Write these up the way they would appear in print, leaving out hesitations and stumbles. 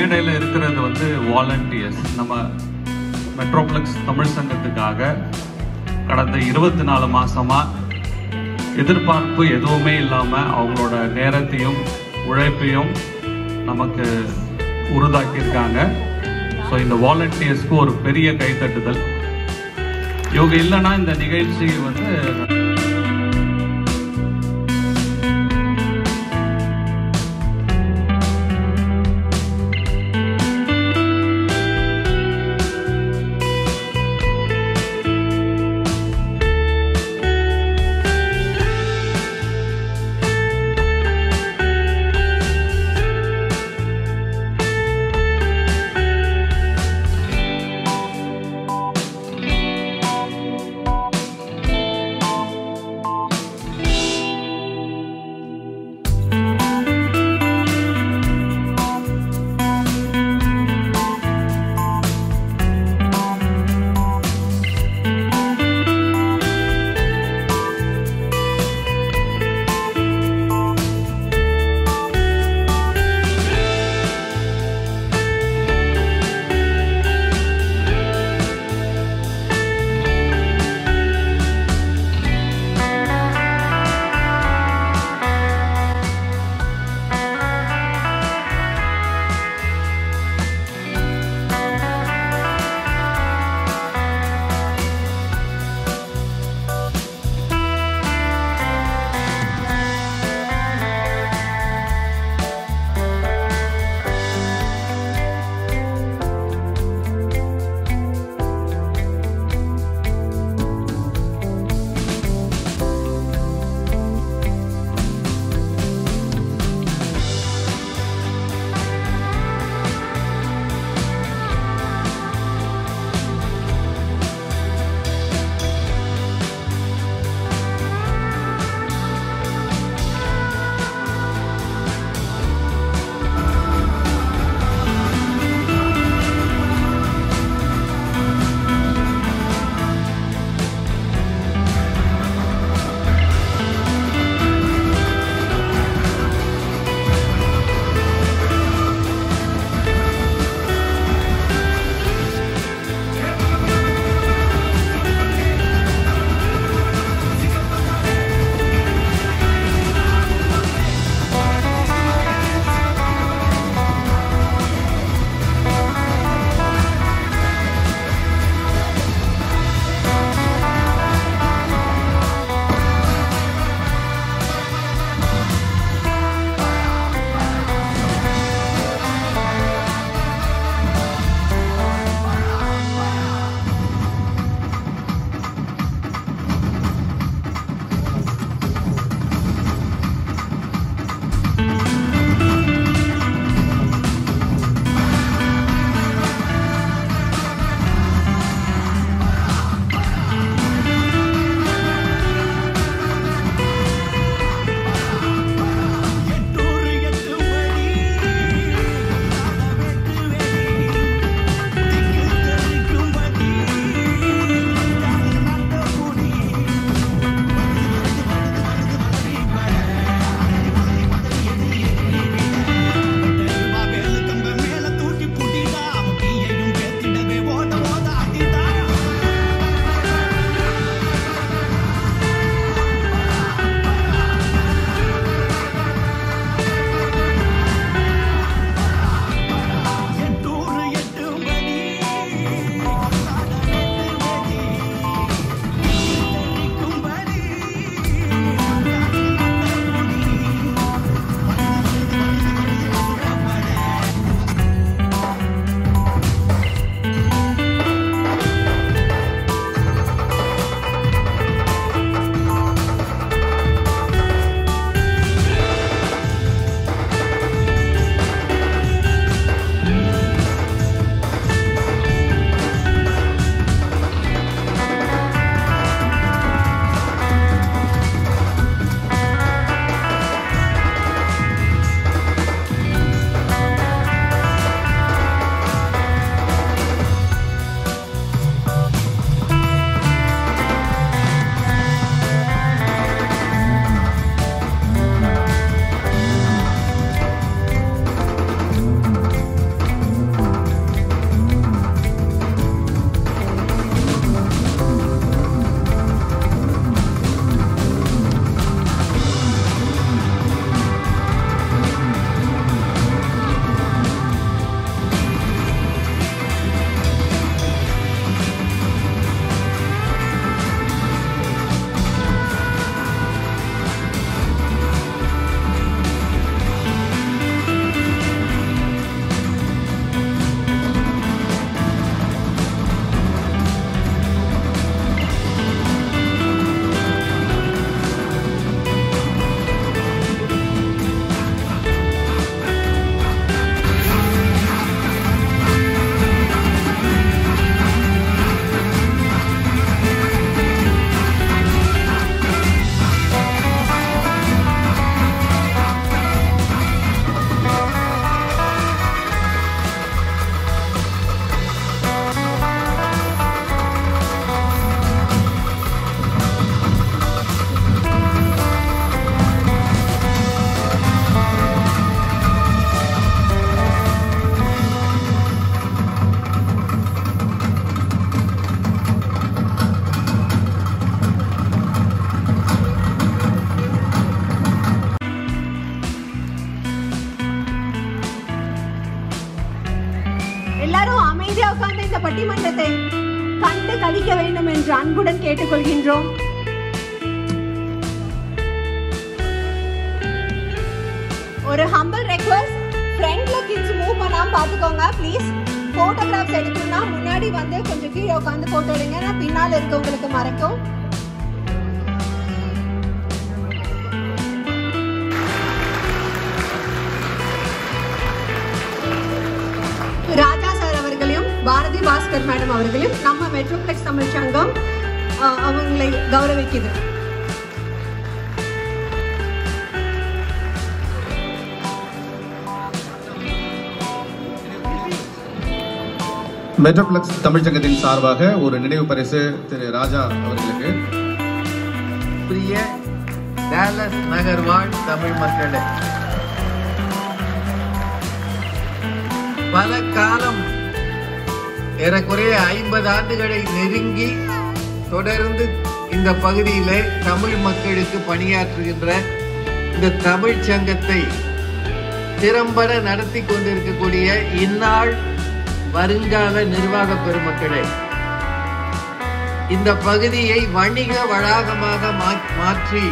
மேடையில் இருக்கிறது வந்து வாலண்டியர்ஸ். நம்ம மெட்ரோப்ளெக்ஸ் தமிழ் சங்கத்துக்காக கடந்த 24 மாசமாக எதிர்பார்ப்பு எதுவுமே இல்லாமல் அவங்களோட நேரத்தையும் உழைப்பையும் நமக்கு உருதாக்கியிருக்காங்க. ஸோ இந்த வாலண்டியர்ஸ்க்கு ஒரு பெரிய கைத்தட்டுதல். இவங்க இல்லைன்னா இந்த நிகழ்ச்சி வந்து பட்டிமன்றத்தை கண்டு கழிக்க வேண்டும் என்று அன்புடன் கேட்டுக்கொள்கின்றோம். ஒரு ஹம்பிள் ரெக்வெஸ்ட், ஃப்ரண்ட்ல கிட்ஸ் மூவ் பண்ணாம பாத்துக்கோங்க ப்ளீஸ். போட்டோகிராஃப்ஸ் எடுக்கணும்னா முன்னாடி வந்து கொஞ்சம் கீழே உட்காந்து போட்டோ எடுங்க, பின்னால இருக்கவங்களுக்கு மறைக்கும். ராஜா சார் அவர்களையும் பாரதி பாஸ்கர் மேடம் அவர்களையும் நம்ம மெட்ரோப்ளெக்ஸ் தமிழ் சங்கம் அவங்களை கௌரவிக்குது. மெட்ரோப்ளெக்ஸ் தமிழ் சங்கத்தின் சார்பாக ஒரு நினைவு பரிசு திரு ராஜா அவர்களுக்கு. பிரிய டாலஸ் நகர்வாழ் தமிழ் மக்களே, பல காலம் ஏறக்குறைய 50 ஆண்டுகளை நெருங்கி தொடர்ந்து இந்த பகுதியிலே தமிழ் மக்களுக்கு பணியாற்றுகின்ற இந்த தமிழ் சங்கத்தை திறம்பட நடத்தி கொண்டிருக்கக்கூடிய இந்நாள் வருங்கால நிர்வாக பெருமக்களே, இந்த பகுதியை வணிக வளாகமாக மாற்றி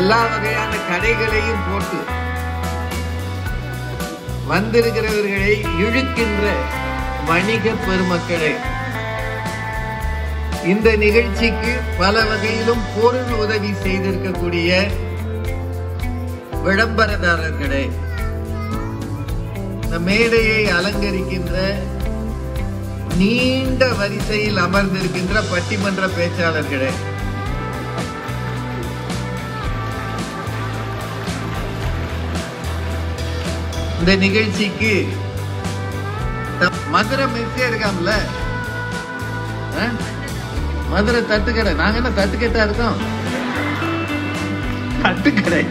எல்லா வகையான கடைகளையும் போட்டு வந்திருக்கிறவர்களை இழுக்கின்ற வணிக பெருமக்களே, இந்த நிகழ்ச்சிக்கு பல வகையிலும் பொருள் உதவி செய்திருக்கக்கூடிய விளம்பரதாரர்களே, மேடையை அலங்கரிக்கின்ற நீண்ட வரிசையில் அமர்ந்திருக்கின்ற பட்டிமன்ற பேச்சாளர்களே, இந்த நிகழ்ச்சிக்கு மதுரை மெஸ்ஸே இருக்காமல, மதுரை தட்டுக்கடை. நாங்க என்ன தட்டுக்கட்டா இருக்கோம்? தட்டுக்கடை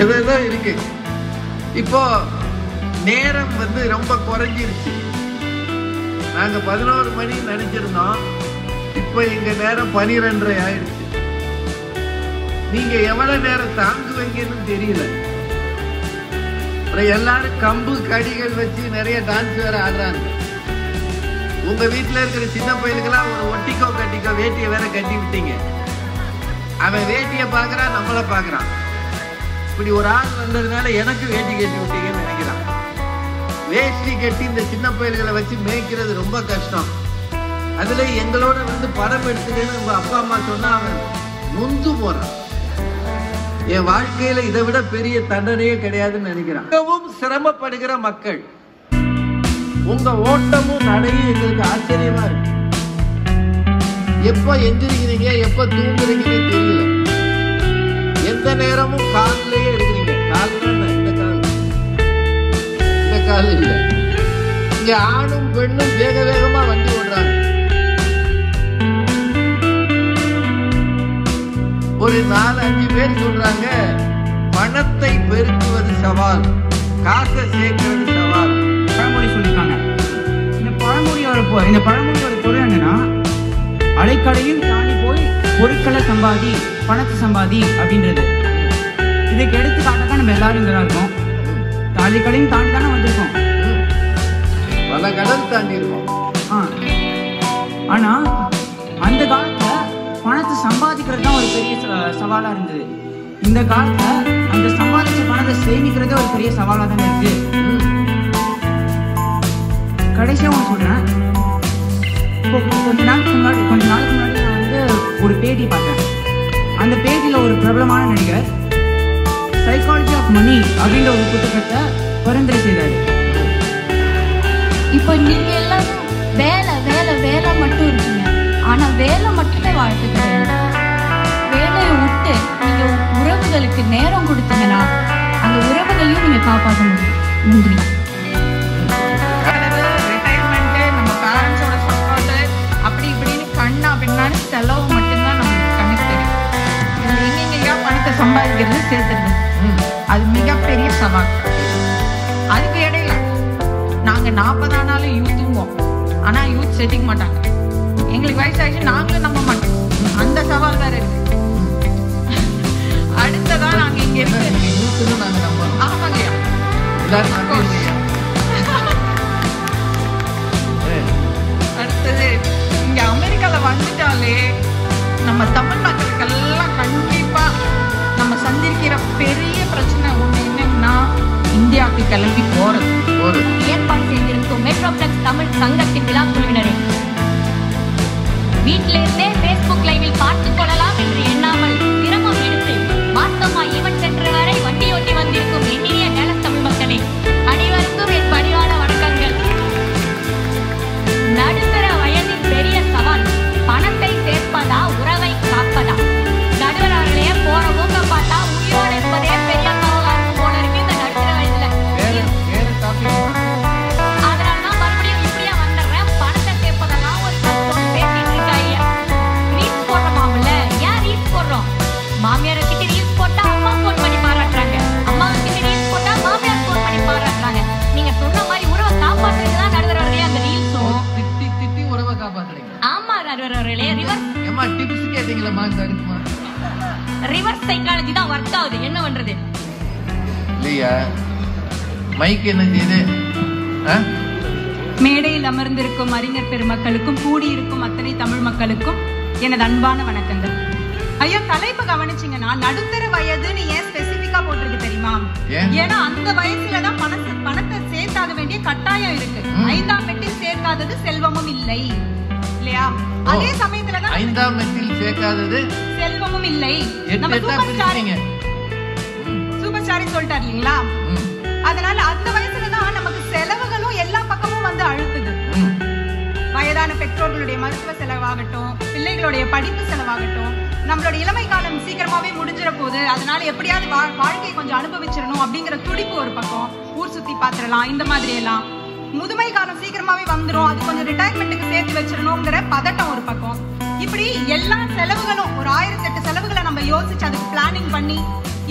ஏதோ இருக்கு. இப்போ நேரம் வந்து ரொம்ப குறைஞ்சிருச்சு. நாங்க 11 மணி நினைச்சிருந்தோம், இப்ப எங்க நேரம் 12:30 ஆயிடுச்சு. நீங்க எவ்வளவு நேரம் தாங்குவீங்கன்னு தெரியல. எல்லாரும் கம்பு கடிகள் வச்சு நிறைய டான்ஸ் வேற ஆடுறாங்க. உங்க வீட்டுல இருக்கிற சின்ன பையனுக்கெல்லாம் ஒரு ஒட்டிக்கோ கட்டிக்கோ வேட்டியை வேற கட்டி விட்டீங்க. அவன் வேட்டிய பாக்குறான், நம்மள பாக்குறான். இப்படி ஒரு ஆள் வந்ததுனால எனக்கு வேட்டி கட்டி விட்டீங்கன்னு நினைக்கிறான். வேஷ்டி கட்டி இந்த சின்ன பயிர்களை வச்சு மேய்க்கிறது ரொம்ப கஷ்டம். அதுல எங்களோட வந்து படம் எடுத்துக்கன்னு உங்க அப்பா அம்மா சொன்னா அவன் நொந்து போறான். என் வாழ்க்கையில இதை விட பெரிய தண்டனையே கிடையாதுன்னு நினைக்கிறான். மிகவும் சிரமப்படுகிற மக்கள், உங்க ஓட்டமும் நடையும் எங்களுக்கு ஆச்சரியமா இருக்கு. எப்ப எந்திரிக்கிறீங்க, எப்ப தூங்குறீங்கன்னு தெரியல. எந்த நேரமும் காலிலேயே இருக்கிறீங்க. காலில் இந்த கால், இந்த கால் இல்ல. இங்க ஆணும் பெண்ணும் வேக வேகமா வண்டி ஓடுறாங்க. ஒரு 4-5 பேர் சொல்றாங்க, பணத்தை பெருக்குவது சவால், காசை சேர்க்கிறது சவால். பழமொழி சொல்லியிருக்காங்க. இந்த பழமொழியோட பொருள் என்னன்னா, அலைக்கடையும் தாண்டி போய் பொருட்களை சம்பாதி, பணத்தை சம்பாதி அப்படின்றது. இதுக்கு எடுத்துக்காட்டாக நம்ம எல்லாரும் இங்க இருக்கோம். அலைக்கடையும் தாண்டி தானே வந்திருக்கோம். பல கடல் தாண்டி இருக்கோம். ஆனா அந்த காலத்துல பணத்தை சம்பாதிக்கிறது தான் ஒரு பெரிய சவாலா இருந்தது. இந்த காலத்துல அந்த சம்பாதிச்ச பணத்தை சேமிக்கிறதே ஒரு பெரிய சவாலா தானே இருக்கு. கடைசியா ஒன்று சொல்றேன். கொஞ்ச நாளுக்கு முன்னாடி நான் வந்து ஒரு பேட்டி பார்த்தேன். அந்த பேட்டியில ஒரு பிரபலமான நடிகர் சைக்காலஜி ஆஃப் மணி அப்படின்ற ஒரு புத்தகத்தை பரிந்துரை செய்தாரு. இப்போ நீங்க எல்லாரும் வேலை வேலை வேலை மட்டும் இருக்கீங்க. ஆனா வேலை மட்டுமே வாழ்க்கை கிடையாது. வேலையை விட்டு நீங்க உறவுகளுக்கு நேரம் கொடுத்தீங்கன்னா அந்த உறவுகளையும் நீங்க காப்பாற்ற முடியும். நன்றி. ரிட்டையர்மெண்ட், நம்ம பேரண்ட்ஸோட சப்போர்ட், அப்படி இப்படின்னு கண்ணா பின்னான்னு செலவு மட்டும்தான் நமக்கு கண்ணுக்கு தெரியும். எங்கெங்கயா பணத்தை சம்பாதிக்கிறது சேர்த்துறது, அது மிகப்பெரிய சவால். அதுக்கு இடையில நாங்க 40 ஆனாலும் யூத் தூங்குவோம். ஆனா யூத் செட்டிக்க மாட்டாங்க. எங்களுக்கு வயசாயிடுச்சு, நாங்களும் நம்ப மாட்டோம். அந்த சவால் வேற இருக்கு. அடுத்ததான் நாங்க இங்க இருக்கு. நாங்க நம்புறோம். ஆமாங்கய்யா. எல்லாரும் கிளம்பி போறது. ஏற்பாடு செய்திருக்கும் மெட்ரோப்ளெக்ஸ் தமிழ் சங்கத்தின் விழா குழுவினரே, வீட்டிலிருந்தே Facebook லைவில் பார்த்துக் கொள்ளலாம் என்று எண்ணாமல் சிரமம் எடுத்து மாத்தமா ஈவென்ட் சென்டர் வரை வண்டியோட்டி வந்திருக்கும் இனிய டேலஸ் தமிழ் மக்களே, அனைவருக்கும் என் பணிவான வணக்கங்கள். நடுத்தர வயதின் பெரிய சவால் பணத்தை சேர்ப்பதா உறவை காப்பதா? நடுவர் அவர்களே, போற ஊக்க பார்த்தா உயிரோடு இருப்பதே பெரிய சவாலா இருக்கும் போல இருக்கு இந்த நடுத்தர வயதுல. அதனாலதான் மறுபடியும் இப்படியா வந்துடுறேன். பணத்தை சேர்ப்பதெல்லாம் ஒரு கஷ்டம் பேசிட்டு இருக்காங்க. ரீல்ஸ் போடுறோமாம்ல, ஏன் ரீல்ஸ் போடுறோம்? மாமியார் கிட்ட ரீல்ஸ் போட்டா அம்மா போன் பண்ணி பாராட்டுறாங்க, அம்மா கிட்ட ரீல்ஸ் போட்டா மாமியார் போன் பண்ணி பாராட்டுறாங்க. நீங்க சொன்ன மாதிரி உறவை காப்பாற்றுறதுதான் நடுவர் அவர்களே அந்த ரீல்ஸும். திட்டி உறவை காப்பாத்துறீங்க. ஆமா நடுவர் அவர்களே, டிப்ஸ் கேட்டீங்களா? ரிவர்ஸ் சைக்காலஜி தான் ஒர்க் ஆகுது. என்ன பண்றது இல்லையா? மைக் என்ன செய்யுது? மேடையில் அமர்ந்திருக்கும் அறிஞர் பெருமக்களுக்கும் கூடியிருக்கும் அத்தனை தமிழ் மக்களுக்கும் எனது அன்பான வணக்கங்கள். ஐயா, தலைப்பு கவனிச்சிங்கன்னா நடுத்தர வயதுன்னு ஏன் ஸ்பெசிபிக்கா போட்டிருக்கு தெரியுமா? ஏன்னா அந்த வயசுலதான் பணத்தை சேர்த்தாக வேண்டிய கட்டாயம் இருக்கு. 5ஆம் மெட்டில் சேர்க்காதது செல்வமும் இல்லை இல்லையா? அதே சமயத்துலதான் 5ஆம் மெட்டில் சேர்க்காதது செல்வமும் இல்லை. நம்ம சூப்பர் ஸ்டாரே சொல்லிட்டாரு இல்லீங்களா? அதனால அந்த வயசுலதான் நமக்கு செலவுகளும் எல்லா பக்கமும் வந்து அழுத்துது. வயதான பெற்றோர்களுடைய மருத்துவ செலவாகட்டும், பிள்ளைகளுடைய படிப்பு செலவாகட்டும், நம்மளோட இளமை காலம் சீக்கிரமாவே முடிஞ்சிட போகுது, அதனால எப்படியாவது வாழ்க்கையை கொஞ்சம் அனுபவிச்சிடணும் அப்படிங்கிற துடிப்பு ஒரு பக்கம், ஊர் சுத்தி பாத்திரலாம் இந்த மாதிரி எல்லாம். முதுமை காலம் சீக்கிரமாவே வந்துடும், அது கொஞ்சம் ரிட்டையர்மெண்ட்டுக்கு சேர்த்து வச்சிடணுங்கிற பதட்டம் ஒரு பக்கம். இப்படி எல்லா செலவுகளும் ஒரு 1008 செலவுகளை நம்ம யோசிச்சு அதுக்கு பிளானிங் பண்ணி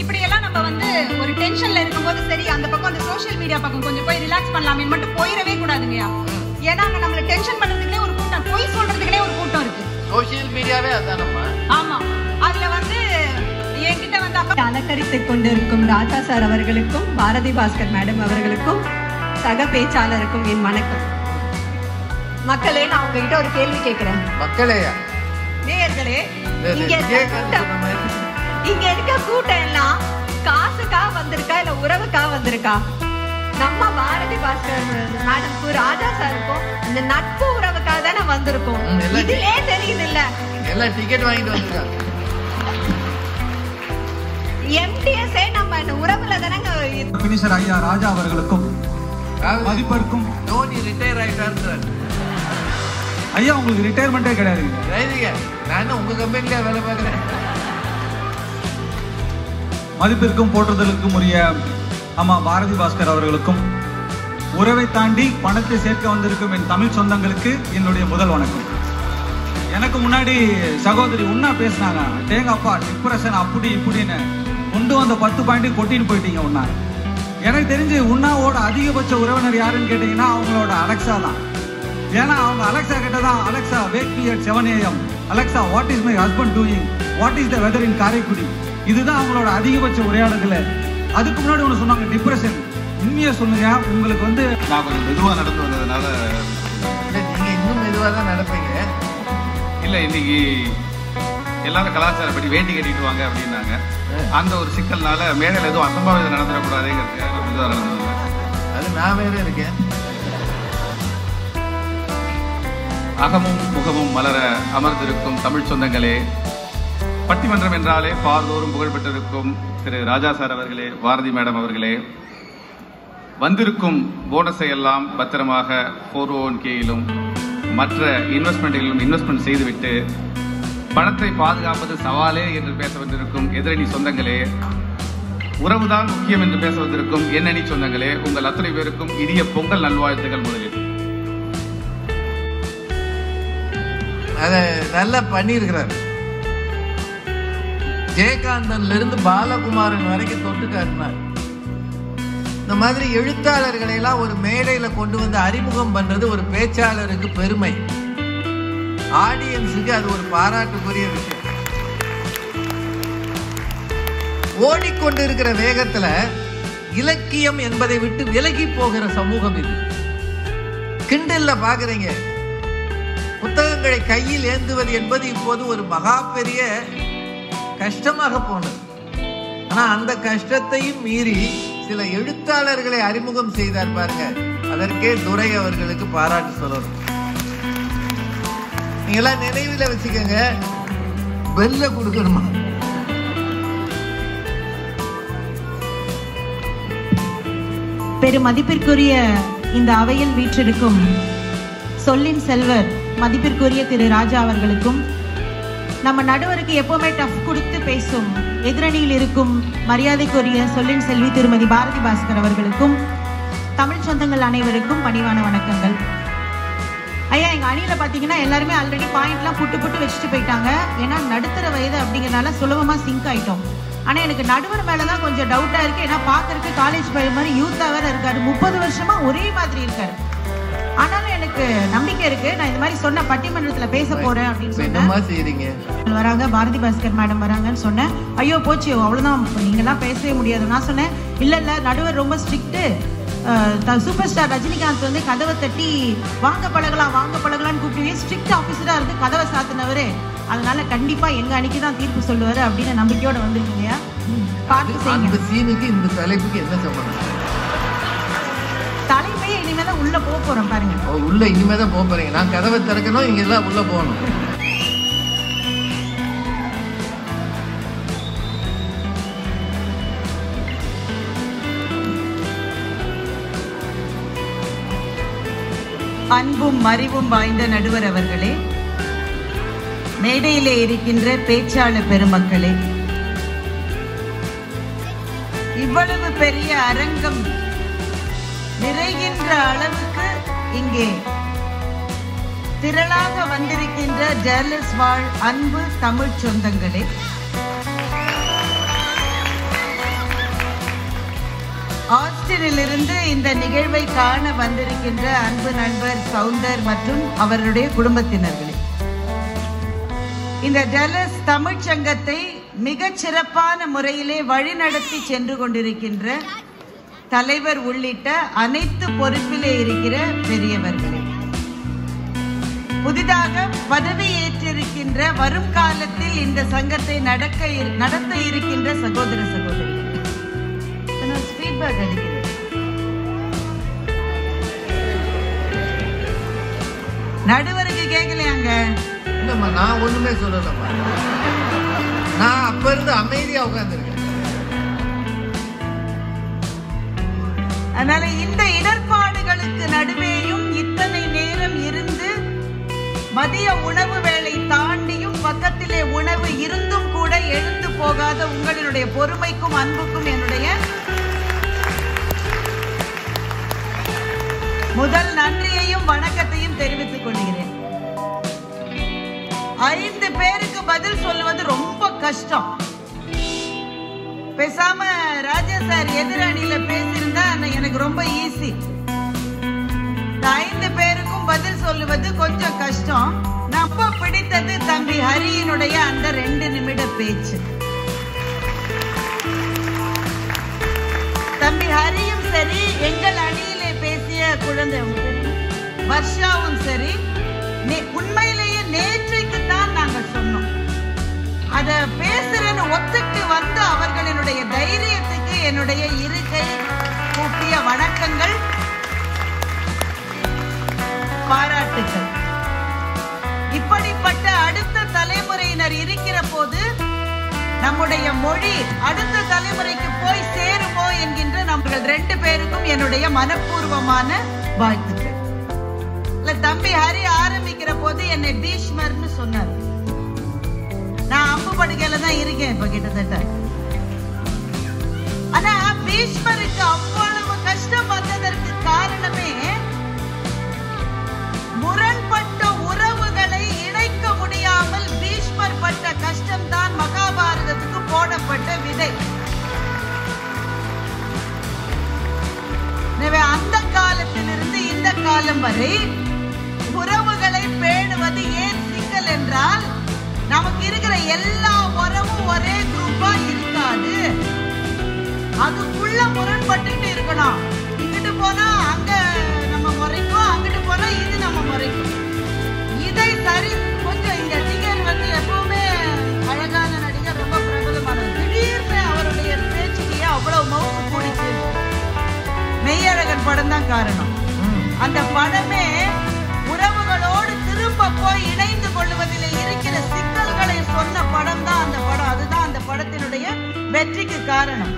இப்படி எல்லாம் நம்ம வந்து ஒரு டென்ஷன்ல இருக்கும்போது சரி அந்த பக்கம் அந்த சோசியல் மீடியா பக்கம் கொஞ்சம் போய் ரிலாக்ஸ் பண்ணலாமே மட்டும் போயிடவே கூடாதுங்கயா. ஏன்னா அங்க நம்மள டென்ஷன் பண்றதுக்குனே ஒரு கூட்டம், போய் சொல்றதுக்குனே ஒரு கூட்டம் இருக்கு. சோசியல் மீடியாவே அதானம்மா. ஆமா, அதுல வந்து என்கிட்ட வந்து அலங்கரித்துக் கொண்டிருக்கும் ராஜா சார் அவர்களுக்கும் பாரதி பாஸ்கர் மேடம் அவர்களுக்கும் சக பேச்சாளருக்கும் என் வணக்கம். மக்களே, நான் உங்ககிட்ட ஒரு கேள்வி கேட்கிறேன். மக்களேயா? நேயர்களே, இங்க இருக்க கூட்டம் எல்லாம் காசுக்காக வந்திருக்கா இல்ல உறவுக்காக வந்திருக்கா? நம்ம பாரதி பாஸ்கர் மேடம்க்கும் ராஜா சாருக்கும் இந்த நட்பு உறவுக்காக தானே வந்திருக்கோம். இதுலயே தெரியுது இல்ல, எல்லாம் டிக்கெட் வாங்கிட்டு வந்திருக்காங்க. எம்டிஎஸ்ஏ நம்ம உறவுல தானங்க. பினிஷர் ஐயா ராஜா அவர்களுக்கும் மதிப்பிற்கும் தோனி ரிட்டையர் ஆயிட்டாரு. ஐயா, உங்களுக்கு ரிட்டையர்மெண்டே கிடையாது. நான் உங்க கம்பெனில வேலை பார்க்கிறேன். மதிப்பிற்கும் போற்றுதலுக்கும் உரிய அம்மா பாரதி பாஸ்கர் அவர்களுக்கும் உறவை தாண்டி பணத்தை சேர்க்க வந்திருக்கும் என் தமிழ் சொந்தங்களுக்கு என்னுடைய முதல் வணக்கம். எனக்கு முன்னாடி சகோதரி உண்ணா பேசினாங்க, தேங்கப்பா டிப்ரெஷன் அப்படி இப்படின்னு கொண்டு வந்த 10 பாயிண்ட் கொட்டின்னு போயிட்டீங்க. உண்ணா எனக்கு தெரிஞ்சு உண்ணாவோட அதிகபட்ச உறவினர் யாருன்னு கேட்டீங்கன்னா அவங்களோட அலெக்சா தான். ஏன்னா அவங்க அலெக்சா கிட்ட தான், Alexa wake me at 7 AM, Alexa what is my husband doing, what is the weather in Karaikudi, இதுதான் அவங்களோட அதிகபட்ச உரையாடல்கள். அதுக்கு முன்னாடி ஒன்று சொன்னாங்க டிப்ரெஷன். உண்மையை சொல்லுங்க, உங்களுக்கு வந்து நான் கொஞ்சம் மெதுவாக நடந்து வந்ததுனால. நீங்க இன்னும் மெதுவாக தான் நடப்பீங்க. இல்லை, இன்னைக்கு எல்லாரும் கலாச்சாரப்படி வேட்டி கட்டிட்டு வாங்க அப்படின்னாங்க. அந்த ஒரு சிக்கல்னால மேடையில் எதுவும் அசம்பாவிதம் நடந்துடக்கூடாதுங்கிறதுக்காக மெதுவாக நடந்து வந்தேன். அது நான் வேற இருக்கேன். அகமும் முகமும் மலர அமர்ந்திருக்கும் தமிழ் சொந்தங்களே, பட்டிமன்றம் என்றாலே பார்தோறும் புகழ்பெற்றிருக்கும் திரு ராஜா சார் அவர்களே, பாரதி மேடம் அவர்களே, வந்திருக்கும் போனஸை எல்லாம் பத்திரமாக 401(k)யிலும் மற்ற இன்வெஸ்ட்மெண்ட்டிலும் இன்வெஸ்ட்மெண்ட் செய்துவிட்டு பணத்தை பாதுகாப்பது சவாலே என்று பேச வந்திருக்கும் எதிரணி சொந்தங்களே, உறவுதான் முக்கியம் என்று பேச வந்திருக்கும் எண்ணணி சொந்தங்களே, உங்கள் அத்தனை பேருக்கும் இனிய பொங்கல் நல்வாழ்த்துகள். முதலில் அதை நல்லா பண்ணியிருக்கிறார். ஜெயகாந்தன்ல இருந்து பாலகுமாரன் வரைக்கும் தொட்டு காட்டினார். இந்த மாதிரி எழுத்தாளர்களை எல்லாம் ஒரு மேடையில கொண்டு வந்து அறிமுகம் பண்றது ஒரு பேச்சாளருக்கு பெருமை, ஆடியன்ஸுக்கு அது ஒரு பாராட்டுக்குரிய விஷயம். ஓடிக்கொண்டிருக்கிற வேகத்துல இலக்கியம் என்பதை விட்டு விலகி போகிற சமூகம் இது. கிண்டல்ல பாக்குறீங்க, புத்தகங்களை கையில் ஏந்துவது என்பது இப்போது ஒரு மகா பெரிய கஷ்டமாக போனது. ஆனா அந்த கஷ்டத்தையும் மீறி சில எழுத்தாளர்களை அறிமுகம் செய்தார் பாருங்க. அதற்கே துரை அவர்களுக்கு பாராட்டு சொல்லணும். நீங்க எல்லாம் நினைவில் வச்சுக்கோங்க. பெல்ல கொடுக்கணுமா? பெரும் மதிப்பிற்குரிய இந்த அவையில் வீற்றிருக்கும் சொல்லின் செல்வர் மதிப்பிற்குரிய திரு ராஜா அவர்களுக்கும், நம்ம நடுவருக்கு எப்பவுமே டஃப் கொடுத்து பேசும் எதிரணியில் இருக்கும் மரியாதைக்குரிய சொல்லின் செல்வி திருமதி பாரதி பாஸ்கர் அவர்களுக்கும், தமிழ் சொந்தங்கள் அனைவருக்கும் பணிவான வணக்கங்கள். ஐயா, எங்க அணியில பாத்தீங்கன்னா எல்லாருமே ஆல்ரெடி பாயிண்ட்லாம் புட்டு வச்சுட்டு போயிட்டாங்க. ஏன்னா நடுத்தர வயது அப்படிங்கறதுனால சுலபமா சிங்க் ஆயிட்டோம். ஆனா எனக்கு நடுவர் மேலதான் கொஞ்சம் டவுட்டா இருக்கு. ஏன்னா பாக்குறதுக்கு காலேஜ் பையன் மாதிரி யூத்தா வேற இருக்காரு. 30 வருஷமா ஒரே மாதிரி இருக்காரு. ஆனாலும் எனக்கு நம்பிக்கை இருக்கு. நான் இந்த மாதிரி சொன்ன பட்டிமன்றத்துல பேச போறேன் அப்படின்னு சொன்னேன். வராங்க, பாரதி பாஸ்கர் மேடம் வராங்கன்னு சொன்னேன். ஐயோ போச்சு, அவ்வளவுதான், நீங்க எல்லாம் பேசவே முடியாது. நான் சொன்னேன், இல்ல நடுவர் ரொம்ப ஸ்ட்ரிக்ட். சூப்பர் ஸ்டார் ரஜினிகாந்த் வந்து கதவை தட்டி வாங்க பழகலாம்னு கூப்பிட்டு ஸ்ட்ரிக்ட் ஆபீசரா இருந்து கதவை சாத்தினவரு. அதனால கண்டிப்பா எங்க அணிக்கு தான் தீர்ப்பு சொல்லுவாரு அப்படின்னு நம்பிக்கையோட வந்துருக்கீங்க. இந்த தலைப்புக்கு என்ன சம்பந்தம்? தலைமையே இனிமேதான் உள்ள போக போறோம் பாருங்க. உள்ள இனிமேதான் போக போறீங்க. நான் கதவை திறக்கணும், இங்க எல்லாம் உள்ள போகணும். அன்பும் அறிவும் வாய்ந்த நடுவர் அவர்களே, மேடையிலே இருக்கின்ற பேச்சாளர் பெருமக்களே, இவ்வளவு பெரிய அரங்கம் நிறைகின்ற அளவுக்கு இங்கே திரளாக வந்திருக்கின்ற டேலஸ் வாழ் அன்பு தமிழ் சொந்தங்களே, ஆஸ்டினிலிருந்து இந்த நிகழ்வை காண வந்திருக்கின்ற அன்பு நண்பர் சவுந்தர் மற்றும் அவருடைய குடும்பத்தினர்களே, இந்த டேலஸ் தமிழ் சங்கத்தை மிகச் சிறப்பான முறையிலே வழிநடத்தி சென்று கொண்டிருக்கின்ற தலைவர் உள்ளிட்ட அனைத்து பொறுப்பிலே இருக்கிற பெரியவர்களே, புதிதாக பதவியேற்றிருக்கின்ற வரும் காலத்தில் இந்த சங்கத்தை நடத்த இருக்கின்ற சகோதர சகோதரி, நடுவருக்கு கேட்கலையாங்க? இல்லம்மா, நான் ஒண்ணுமே சொல்லலம்மா. நான் அப்ப இருந்து அமைதியா உட்கார்ந்துருக்கேன். அதனால இந்த இடர்பாடுகளுக்கு நடுவேயும் இத்தனை நேரம் இருந்து மதிய உணவு வேளை தாண்டியும் பக்கத்திலே உணவு இருந்தும் கூட எழுந்து போகாத உங்களுடைய பொறுமைக்கும் அன்புக்கும் என்னுடைய முதல் நன்றியையும் வணக்கத்தையும் தெரிவித்துக் கொள்கிறேன். 5 பேருக்கு பதில் சொல்லுவது ரொம்ப கஷ்டம். பேசாம ராஜா சார் எதிரணியில பேசியிருந்தா எனக்கு ரொம்ப ஈஸி. 5 பேருக்கும் பதில் சொல்லுவது கொஞ்சம் கஷ்டம். நம்ம பிடித்தது தம்பி ஹரியினுடைய அந்த 2 நிமிட பேச்சு. தம்பி ஹரியும் சரி, எங்கள் அணியிலே பேசிய குழந்தை வர்ஷாவும் சரி, உண்மையிலேயே நேற்றைக்கு தான் நாங்கள் சொன்னோம். அத பேசுறேன்னு ஒத்துட்டு வந்து அவர்களினுடைய தைரியத்துக்கு என்னுடைய இருக்கை கூப்பிய வணக்கங்கள், பாராட்டுகள். இப்படிப்பட்ட அடுத்த தலைமுறையினர் இருக்கிற போது நம்முடைய மொழி அடுத்த தலைமுறைக்கு போய் சேருமோ என்கின்ற நம்மர்கள் 2 பேருக்கும் என்னுடைய மனப்பூர்வமான வாழ்த்துக்கள். தம்பி ஹரி ஆரம்பிக்கிற போது என்னை பீஷ்மர்னு சொன்னார். நான் அம்பு படுக்கையில தான் இருக்கேன் இப்ப கிட்டத்தட்ட. ஆனா பீஷ்மருக்கு அவ்வளவு கஷ்டம் வந்ததற்கு காரணமே முரண்பட்ட உறவுகளை இணைக்க முடியாமல் பீஷ்மர் பட்ட கஷ்டம் தான் மகாபாரதத்துக்கு போடப்பட்ட விதை. எனவே அந்த காலத்திலிருந்து இந்த காலம் வரை உறவுகளை பேணுவது ஏன் சிக்கல் என்றால், நமக்கு இருக்கிற எல்லா உறவும் ஒரே குரூப்பா இருக்காது. அதுக்குள்ள முரண்பட்டு இருக்கணும். இங்கிட்டு போனா அங்க நம்ம முறைக்கும், அங்கிட்டு போனா இது நம்ம முறைக்கும். இதை சரி கொஞ்சம் இங்க நடிகர் வந்து எப்பவுமே அழகான நடிகர், ரொம்ப பிரபலமானவர். திடீர்னு அவருடைய பேச்சுக்கு அவ்வளவு மவுசு கூடிச்சு தான் காரணம். அந்த படமே உறவுகளோடு திரும்ப போய் இணைந்து கொள்வதில் இருக்கிற சிக்கல்களை சொன்ன படம் தான் அந்த படம். அதுதான் அந்த படத்தினுடைய வெற்றிக்கு காரணம்.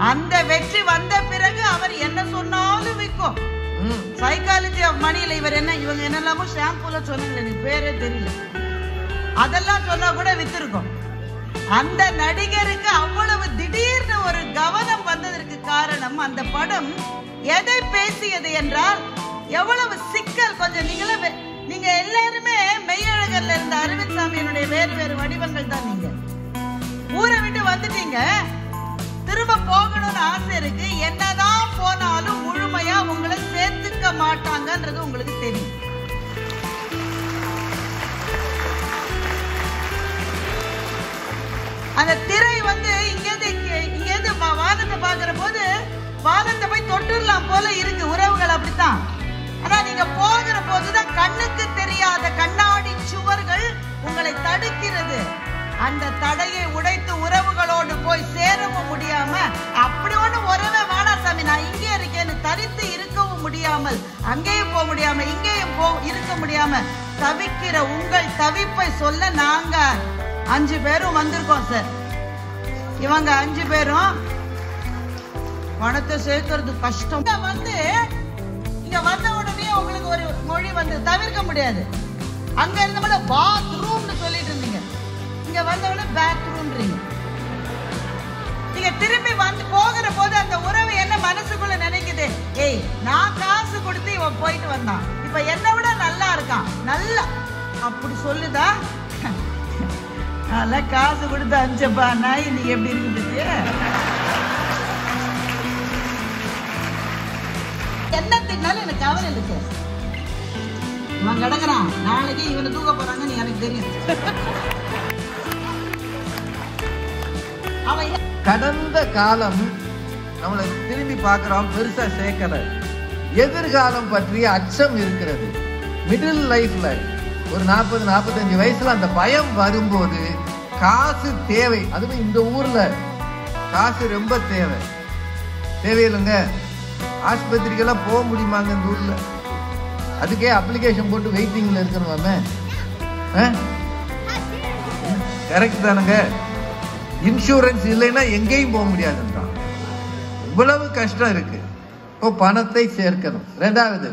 அந்த வெற்றி வந்த பிறகு அவர் என்ன சொன்னாலும் விற்கும். சைக்காலஜி ஆஃப் மணியில இவர் என்ன இவங்க என்னெல்லாமோ ஷாம்பூல சொன்னாங்க, எனக்கு பேரே தெரியல, அதெல்லாம் சொன்னா கூட வித்திருக்கும். அந்த நடிகருக்கு அவ்வளவு திடீர்னு ஒரு கவனம் வந்ததற்கு காரணம் அந்த படம் எதை பேசியது என்றால் எவ்வளவு சிக்கல். கொஞ்சம் நீங்க எல்லாருமே மெய்யழகர்ல இருந்த அரவிந்த் சாமியினுடைய வேறு வேறு வடிவங்கள் தான். நீங்க ஊரை விட்டு வந்துட்டீங்க, திரும்ப போகணும்னு ஆசை இருக்கு. என்னதான் போனாலும் முழுமையா உங்களை சேர்த்துக்க மாட்டாங்கன்றது உங்களுக்கு தெரியும். அந்த திரை வந்து இங்கேருந்து வானத்தை பாக்குற போது வானத்தை போய் தொட்டுடலாம் போல இருக்கு. உறவுகள் அப்படித்தான். ஆனா நீங்க போகிற போதுதான் கண்ணுக்கு தெரியாத கண்ணாடி சுவர்கள் உங்களை தடுக்கிறது. அந்த தடையை உடைத்து உறவுகளோடு போய் சேரவும் முடியாம, அப்படி ஒண்ணு உறவே வாடாசாமி நான் இங்கே இருக்கேன்னு தரித்து இருக்கவும் முடியாமல், அங்கேயும் போக முடியாம இங்கேயும் இருக்க முடியாம தவிக்கிற உங்கள் தவிப்பை சொல்ல நாங்க 5 பேரும் வந்திருக்கோம் சார். இவங்க 5 பேரும் பணத்தை சேர்க்கறது கஷ்டம். இங்க வந்த உடனே உங்களுக்கு ஒரு மொழி வந்து தவிர்க்க முடியாது. அங்க இருந்தவங்க பாத்ரூம்னு சொல்லிட்டு இருந்தீங்க, இங்க வந்தவங்க பாத்ரூம்ன்றீங்க. நீங்க திரும்பி வந்து போகிற போது அந்த உறவு என்ன மனசுக்குள்ள நினைக்குது, ஏய் நான் காசு கொடுத்து இவன் போயிட்டு வந்தான், இப்ப என்ன விட நல்லா இருக்கான், நல்லா அப்படி சொல்லுதா? அதெல்லாம் காசு கொடுத்து அஞ்சப்பா நாய் நீ எப்படி இருக்குது? என்ன தின்னாலும் எனக்கு கவலை இருக்கு. இவன் கிடக்குறான், நாளைக்கு இவனை தூக்க போறாங்கன்னு எனக்கு தெரியும். கடந்த காலம் நம்மளை திரும்பி பார்க்கிறோம், பெருசா சேர்க்கல. எதிர்காலம் பற்றிய அச்சம் இருக்கிறது. மிடில் லைஃப்ல ஒரு 40-45 வயசுல அந்த பயம் வரும்போது காசு தேவை. அதுவும் இந்த ஊர்ல காசு ரொம்ப தேவையில்லைங்க. ஆஸ்பத்திரிக்கெல்லாம் போக முடியுமாங்க இந்த ஊர்ல? அதுக்கே அப்ளிகேஷன் போட்டு வெயிட்டிங்ல இருக்கணுமாமே. கரெக்ட் தானுங்க? இன்சூரன்ஸ் இல்லைன்னா எங்கேயும் போக முடியாதுன்றான். இவ்வளவு கஷ்டம் இருக்கு. இப்போ பணத்தை சேர்க்கணும். 2வது,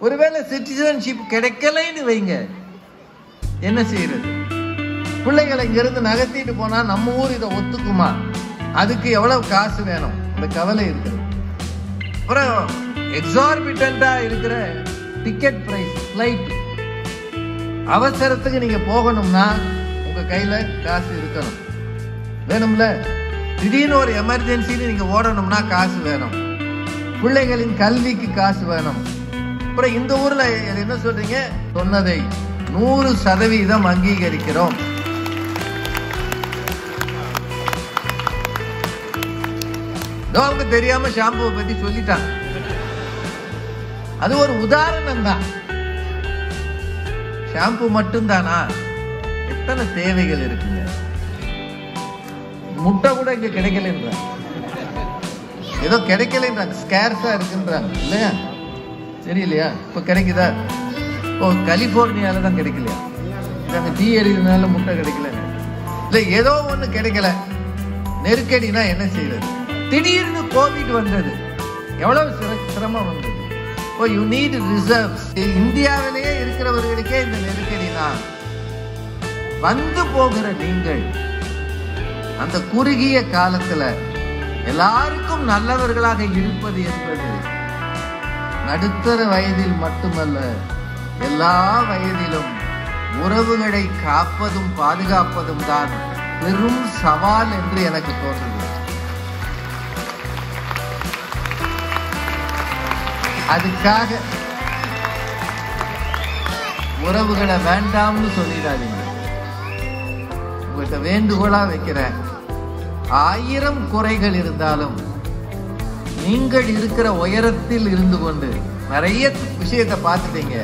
ஒருவேளை சிட்டிசன்ஷிப் கிடைக்கலைன்னு வைங்க, என்ன செய்யறது? பிள்ளைகளை இங்கிருந்து நகர்த்திட்டு போனா நம்ம ஊர் இதை ஒத்துக்குமா? அதுக்கு எவ்வளவு காசு வேணும்? அந்த கவலை இருக்குது. அப்புறம் எக்ஸார்பிட்டண்டா இருக்கிற டிக்கெட் பிரைஸ், ஃபிளைட். அவசரத்துக்கு நீங்க போகணும்னா உங்க கையில காசு இருக்கணும், வேணும்ல? திடீர்னு ஒரு எமர்ஜென்சின்னு நீங்க ஓடணும்னா காசு வேணும். பிள்ளைகளின் கல்விக்கு காசு வேணும். அப்புறம் இந்த ஊர்ல என்ன சொல்றீங்க? சொன்னதை 100% அங்கீகரிக்கிறோம். அவங்க தெரியாம ஷாம்புவை பத்தி சொல்லிட்டாங்க. அது ஒரு உதாரணம் தான். ஷாம்பு மட்டும் தானா? எத்தனை தேவைகள் இருக்குங்க. முட்டை கூட இங்க கிடைக்கலன்ற, ஏதோ கிடைக்கலன்றாங்க, ஸ்கேர்ஸா இருக்குன்றாங்க இல்லையா? தெரியலையா? இப்ப கிடைக்குதா? ஓ, கலிபோர்னியால தான் கிடைக்கலையா? நாங்க டீ எறிகிறதுனால முட்டை கிடைக்கல இல்ல, ஏதோ ஒண்ணு கிடைக்கல. நெருக்கடினா என்ன செய்யறது? திடீர்னு கோவிட் வந்தது, எவ்வளவு சிரமம் வந்தது. ஓ, யூ நீட் ரிசர்வ்ஸ். இந்தியாவிலேயே இருக்கிறவர்களுக்கே இந்த நெருக்கடினா வந்து போகிற நீங்கள் அந்த குறுகிய காலத்துல எல்லாருக்கும் நல்லவர்களாக இருப்பது என்பது நடுத்தர வயதில் மட்டுமல்ல, எல்லா வயதிலும் உறவுகளை காப்பதும் பாதுகாப்பதும் தான் பெரும் சவால் என்று எனக்கு தோன்றுகிறது. அதுக்காக உறவுகளை வேண்டாம்னு சொல்லிடாதீங்க. உங்கள்கிட்ட வேண்டுகோளா வைக்கிறேன், 1000 குறைகள் இருந்தாலும் நீங்கள் இருக்கிற உயரத்தில் இருந்து கொண்டு நிறைய விஷயத்தை பார்த்துட்டீங்க.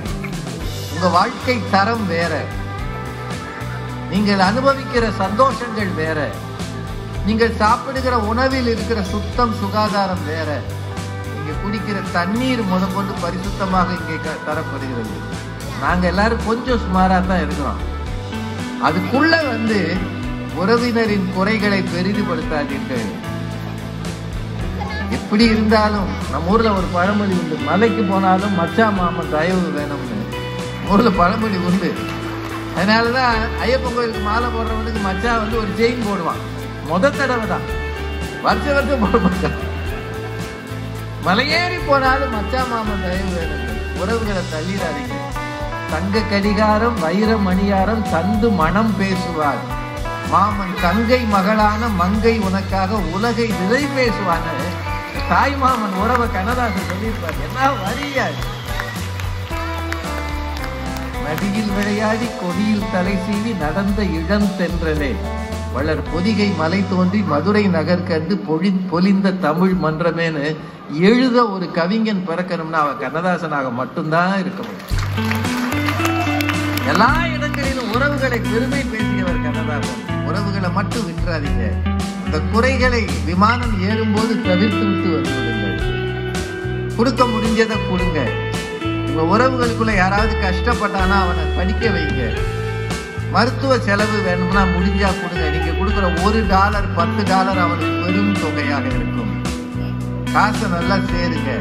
உங்க வாழ்க்கை தரம் வேற, நீங்கள் அனுபவிக்கிற சந்தோஷங்கள் வேற, நீங்கள் சாப்பிடுகிற உணவில் இருக்கிற சுத்தம் சுகாதாரம் வேற. நீங்க குடிக்கிற தண்ணீர் முதற்கொண்டு பரிசுத்தமாக இங்கே தரப்படுகிறது. நாங்க எல்லாரும் கொஞ்சம் சுமாரா தான் இருக்கிறோம். அதுக்குள்ள உறவினரின் குறைகளை பெரிதுபடுத்தாதீர்கள். எப்படி இருந்தாலும் நம்ம ஊர்ல ஒரு பழமொழி உண்டு, மலைக்கு போனாலும் மச்சா மாமன் தயவு வேணும்னு ஊர்ல பழமொழி உண்டு. அதனாலதான் ஐயப்பன் கோயிலுக்கு மாலை போடுறவனுக்கு மச்சா ஒரு செயின் போடுவான். முதல் தடவை தான், வருஷம் போட மாட்டான். மலையேறி போனாலும் மச்சா மாமன் தயவு வேணும். உறவுகளை தள்ளிடாதீங்க. தங்க கடிகாரம் வைர மணியாரம் தந்து மனம் பேசுவார், மாமன் தங்கை மகளான மங்கை உனக்காக உலகை விதை பேசுவாங்க. தாய் மாமன் உறவை கண்ணதாசன் சொல்லியிருப்பார். என்ன வரியா! நதியில் விளையாடி கொடியில் தலை சீவி நடந்த இளந்தென்றலே வளர் பொதிகை மலை தோன்றி மதுரை நகர் கண்டு பொலிந்த தமிழ் மன்றமேனு எழுத ஒரு கவிஞன் பிறக்கணும்னா அவன் கண்ணதாசனாக மட்டும்தான் இருக்க முடியும். எல்லா இடங்களிலும் உறவுகளை பெருமை பேசியவர் கண்ணதாசன். உறவுகளை மட்டும் விட்டுறாதீங்க. இந்த குறைகளை விமானம் ஏறும்போது தவிர்த்து விட்டு வந்துவிடுங்கள். கொடுக்க முடிஞ்சதை கொடுங்க. உங்க உறவுகளுக்குள்ள யாராவது கஷ்டப்பட்டானா அவனை படிக்க வைங்க. மருத்துவ செலவு வேணும்னா முடிஞ்சா கொடுங்க. நீங்க கொடுக்குற $1 $10 அவனுக்கு பெரும் தொகையாக இருக்கும். காசை நல்லா சேருங்க.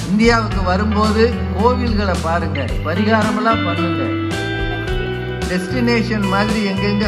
இந்தியாவுக்கு வரும்போது கோவில்களை பாருங்க, பரிகாரம் எல்லாம் பண்ணுங்க. டெஸ்டினேஷன் மாதிரி எங்கெங்க